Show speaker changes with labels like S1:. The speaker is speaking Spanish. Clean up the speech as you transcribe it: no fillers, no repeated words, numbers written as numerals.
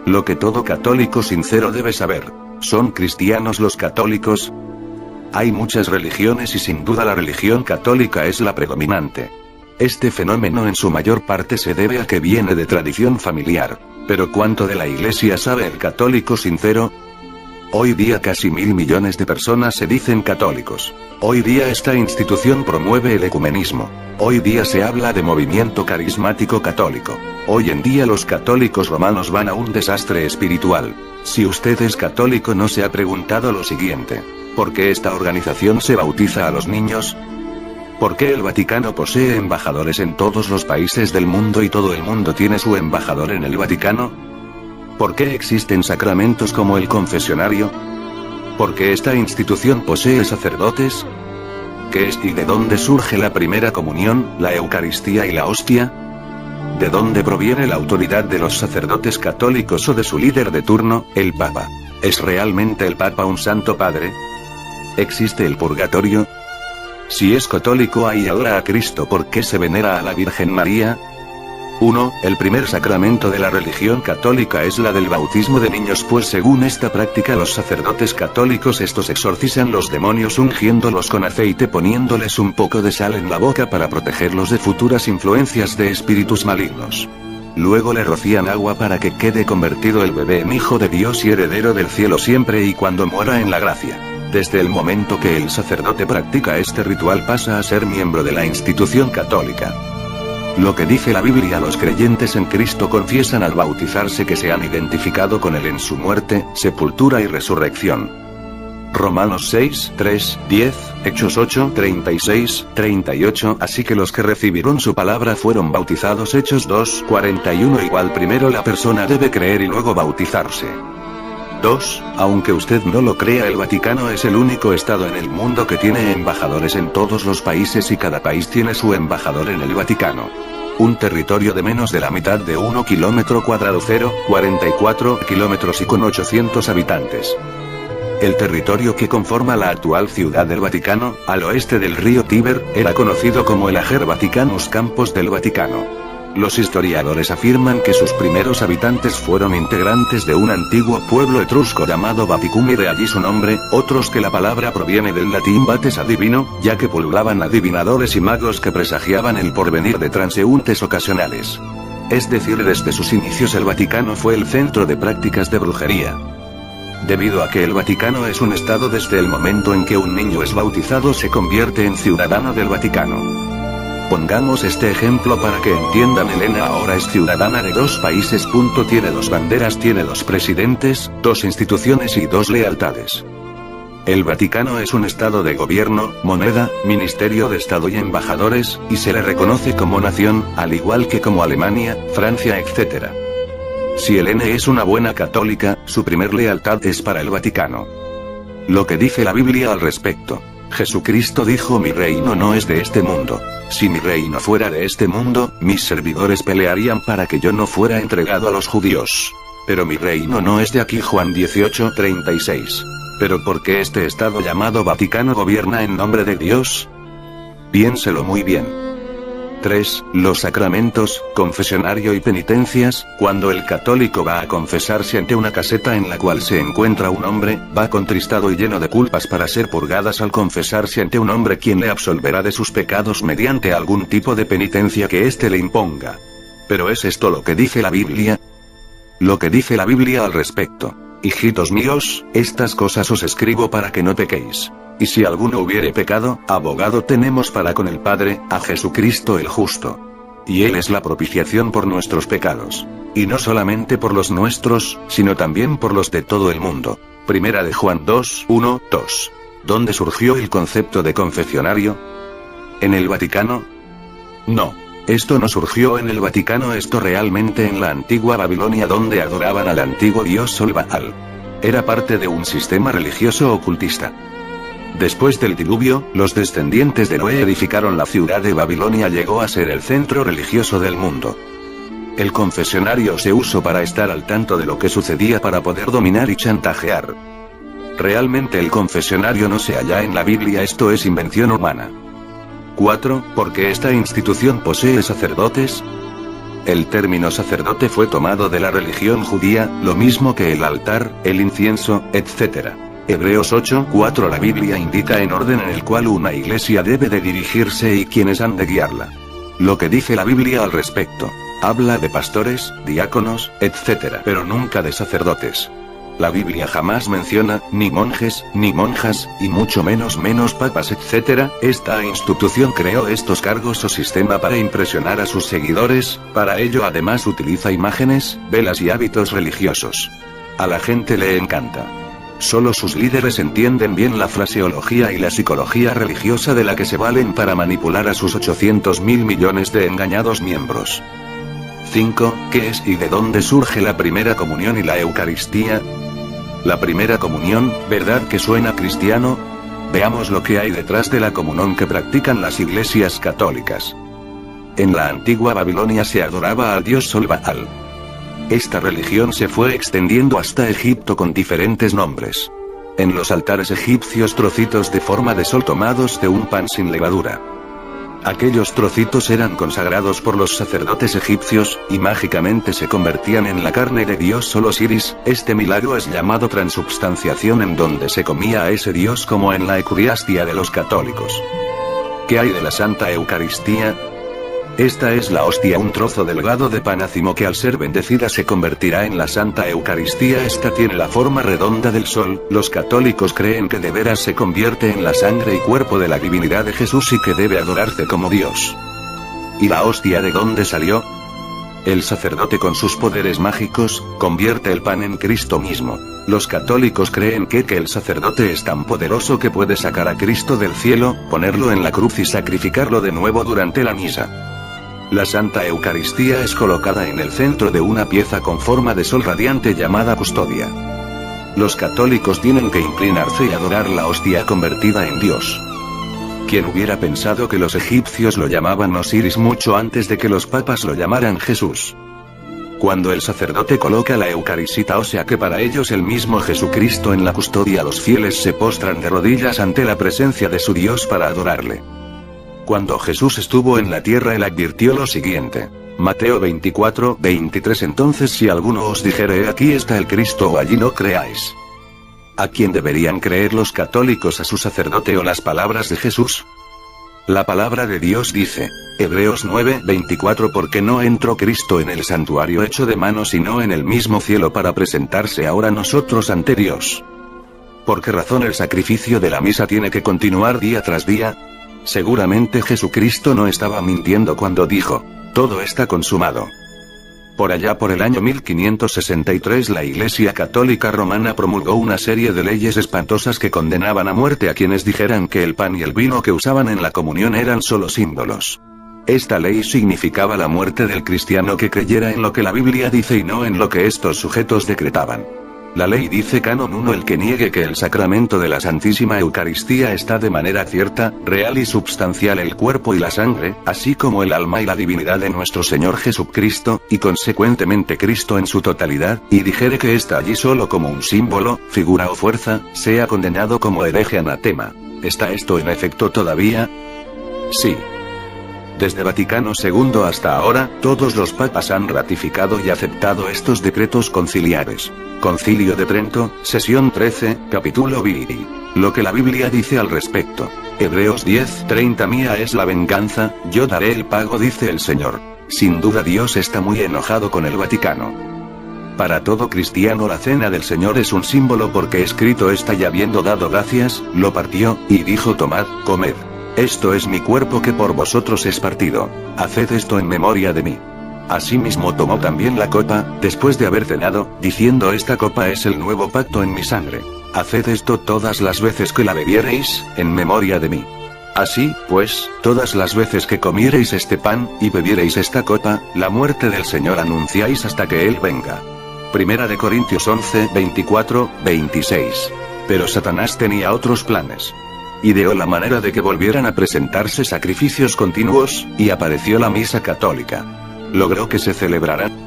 S1: Lo que todo católico sincero debe saber. ¿Son cristianos los católicos? Hay muchas religiones y sin duda la religión católica es la predominante. Este fenómeno en su mayor parte se debe a que viene de tradición familiar. Pero ¿cuánto de la Iglesia sabe el católico sincero? Hoy día casi 1.000 millones de personas se dicen católicos. Hoy día esta institución promueve el ecumenismo. Hoy día se habla de movimiento carismático católico. Hoy en día los católicos romanos van a un desastre espiritual. Si usted es católico, ¿no se ha preguntado lo siguiente? ¿Por qué esta organización se bautiza a los niños? ¿Por qué el Vaticano posee embajadores en todos los países del mundo y todo el mundo tiene su embajador en el Vaticano? ¿Por qué existen sacramentos como el confesionario? ¿Por qué esta institución posee sacerdotes? ¿Qué es y de dónde surge la primera comunión, la Eucaristía y la hostia? ¿De dónde proviene la autoridad de los sacerdotes católicos o de su líder de turno, el Papa? ¿Es realmente el Papa un santo padre? ¿Existe el purgatorio? Si es católico y adora a Cristo, ¿por qué se venera a la Virgen María? 1. El primer sacramento de la religión católica es la del bautismo de niños, pues según esta práctica los sacerdotes católicos estos exorcizan los demonios ungiéndolos con aceite, poniéndoles un poco de sal en la boca para protegerlos de futuras influencias de espíritus malignos. Luego le rocían agua para que quede convertido el bebé en hijo de Dios y heredero del cielo siempre y cuando muera en la gracia. Desde el momento que el sacerdote practica este ritual pasa a ser miembro de la institución católica. Lo que dice la Biblia: los creyentes en Cristo confiesan al bautizarse que se han identificado con Él en su muerte, sepultura y resurrección. Romanos 6, 3, 10, Hechos 8, 36, 38. Así que los que recibieron su palabra fueron bautizados. Hechos 2, 41. Igual primero la persona debe creer y luego bautizarse. 2. Aunque usted no lo crea, el Vaticano es el único estado en el mundo que tiene embajadores en todos los países y cada país tiene su embajador en el Vaticano. Un territorio de menos de la mitad de 1 kilómetro cuadrado, 0,44 kilómetros y con 800 habitantes. El territorio que conforma la actual ciudad del Vaticano, al oeste del río Tíber, era conocido como el Ager Vaticanus, Campos del Vaticano. Los historiadores afirman que sus primeros habitantes fueron integrantes de un antiguo pueblo etrusco llamado Vaticum y de allí su nombre, otros que la palabra proviene del latín vates adivino, ya que pululaban adivinadores y magos que presagiaban el porvenir de transeúntes ocasionales. Es decir, desde sus inicios el Vaticano fue el centro de prácticas de brujería. Debido a que el Vaticano es un estado, desde el momento en que un niño es bautizado se convierte en ciudadano del Vaticano. Pongamos este ejemplo para que entiendan. Elena ahora es ciudadana de 2 países. Tiene 2 banderas, tiene 2 presidentes, 2 instituciones y 2 lealtades. El Vaticano es un estado de gobierno, moneda, ministerio de Estado y embajadores, y se le reconoce como nación, al igual que como Alemania, Francia, etc. Si Elena es una buena católica, su primer lealtad es para el Vaticano. Lo que dice la Biblia al respecto. Jesucristo dijo: mi reino no es de este mundo. Si mi reino fuera de este mundo, mis servidores pelearían para que yo no fuera entregado a los judíos. Pero mi reino no es de aquí. Juan 18, 36. ¿Pero por qué este estado llamado Vaticano gobierna en nombre de Dios? Piénselo muy bien. 3. Los sacramentos, confesionario y penitencias. Cuando el católico va a confesarse ante una caseta en la cual se encuentra un hombre, va contristado y lleno de culpas para ser purgadas al confesarse ante un hombre quien le absolverá de sus pecados mediante algún tipo de penitencia que éste le imponga. ¿Pero es esto lo que dice la Biblia? Lo que dice la Biblia al respecto. Hijitos míos, estas cosas os escribo para que no pequéis. Y si alguno hubiere pecado, abogado tenemos para con el Padre, a Jesucristo el justo. Y Él es la propiciación por nuestros pecados. Y no solamente por los nuestros, sino también por los de todo el mundo. Primera de Juan 2, 1, 2. ¿Dónde surgió el concepto de confesionario? ¿En el Vaticano? No. Esto no surgió en el Vaticano, esto realmente en la antigua Babilonia, donde adoraban al antiguo dios Sol Baal. Era parte de un sistema religioso ocultista. Después del diluvio, los descendientes de Noé edificaron la ciudad de Babilonia, llegó a ser el centro religioso del mundo. El confesionario se usó para estar al tanto de lo que sucedía, para poder dominar y chantajear. Realmente el confesionario no se halla en la Biblia, esto es invención humana. 4. ¿Por qué esta institución posee sacerdotes? El término sacerdote fue tomado de la religión judía, lo mismo que el altar, el incienso, etc. Hebreos 8:4. La Biblia indica en orden en el cual una iglesia debe de dirigirse y quienes han de guiarla. Lo que dice la Biblia al respecto. Habla de pastores, diáconos, etc. pero nunca de sacerdotes. La Biblia jamás menciona, ni monjes, ni monjas, y mucho menos papas, etc. Esta institución creó estos cargos o sistema para impresionar a sus seguidores, para ello además utiliza imágenes, velas y hábitos religiosos. A la gente le encanta. Solo sus líderes entienden bien la fraseología y la psicología religiosa de la que se valen para manipular a sus 800.000 millones de engañados miembros. 5. ¿Qué es y de dónde surge la primera comunión y la Eucaristía? La primera comunión, ¿verdad que suena cristiano? Veamos lo que hay detrás de la comunión que practican las iglesias católicas. En la antigua Babilonia se adoraba al dios Sol Baal. Esta religión se fue extendiendo hasta Egipto con diferentes nombres. En los altares egipcios trocitos de forma de sol tomados de un pan sin levadura. Aquellos trocitos eran consagrados por los sacerdotes egipcios, y mágicamente se convertían en la carne de dios Sol Osiris. Este milagro es llamado transubstanciación, en donde se comía a ese dios como en la Eucaristía de los católicos. ¿Qué hay de la Santa Eucaristía? Esta es la hostia, un trozo delgado de pan ácimo que al ser bendecida se convertirá en la Santa Eucaristía. Esta tiene la forma redonda del sol. Los católicos creen que de veras se convierte en la sangre y cuerpo de la divinidad de Jesús y que debe adorarse como Dios. ¿Y la hostia de dónde salió? El sacerdote con sus poderes mágicos, convierte el pan en Cristo mismo. Los católicos creen que el sacerdote es tan poderoso que puede sacar a Cristo del cielo, ponerlo en la cruz y sacrificarlo de nuevo durante la misa. La Santa Eucaristía es colocada en el centro de una pieza con forma de sol radiante llamada custodia. Los católicos tienen que inclinarse y adorar la hostia convertida en Dios. ¿Quién hubiera pensado que los egipcios lo llamaban Osiris mucho antes de que los papas lo llamaran Jesús? Cuando el sacerdote coloca la Eucaristía, o sea que para ellos el mismo Jesucristo en la custodia, los fieles se postran de rodillas ante la presencia de su Dios para adorarle. Cuando Jesús estuvo en la tierra, él advirtió lo siguiente. Mateo 24:23. Entonces si alguno os dijere aquí está el Cristo o allí, no creáis. ¿A quién deberían creer los católicos? ¿A su sacerdote o las palabras de Jesús? La palabra de Dios dice, Hebreos 9:24, porque no entró Cristo en el santuario hecho de manos sino en el mismo cielo para presentarse ahora nosotros ante Dios. ¿Por qué razón el sacrificio de la misa tiene que continuar día tras día? Seguramente Jesucristo no estaba mintiendo cuando dijo, todo está consumado. Por allá por el año 1563 la Iglesia Católica Romana promulgó una serie de leyes espantosas que condenaban a muerte a quienes dijeran que el pan y el vino que usaban en la comunión eran solo símbolos. Esta ley significaba la muerte del cristiano que creyera en lo que la Biblia dice y no en lo que estos sujetos decretaban. La ley dice Canon 1: el que niegue que el sacramento de la Santísima Eucaristía está de manera cierta, real y substancial el cuerpo y la sangre, así como el alma y la divinidad de nuestro Señor Jesucristo, y consecuentemente Cristo en su totalidad, y dijere que está allí solo como un símbolo, figura o fuerza, sea condenado como hereje anatema. ¿Está esto en efecto todavía? Sí. Desde Vaticano II hasta ahora, todos los papas han ratificado y aceptado estos decretos conciliares. Concilio de Trento, sesión 13, capítulo Viri. Lo que la Biblia dice al respecto. Hebreos 10:30. Mía es la venganza, yo daré el pago, dice el Señor. Sin duda Dios está muy enojado con el Vaticano. Para todo cristiano la cena del Señor es un símbolo porque escrito está, y habiendo dado gracias, lo partió, y dijo: tomad, comed. Esto es mi cuerpo que por vosotros es partido. Haced esto en memoria de mí. Asimismo tomó también la copa, después de haber cenado, diciendo: esta copa es el nuevo pacto en mi sangre. Haced esto todas las veces que la bebiereis, en memoria de mí. Así, pues, todas las veces que comiereis este pan, y bebiereis esta copa, la muerte del Señor anunciáis hasta que Él venga. Primera de Corintios 11:24-26. Pero Satanás tenía otros planes. Ideó la manera de que volvieran a presentarse sacrificios continuos, y apareció la misa católica. Logró que se celebraran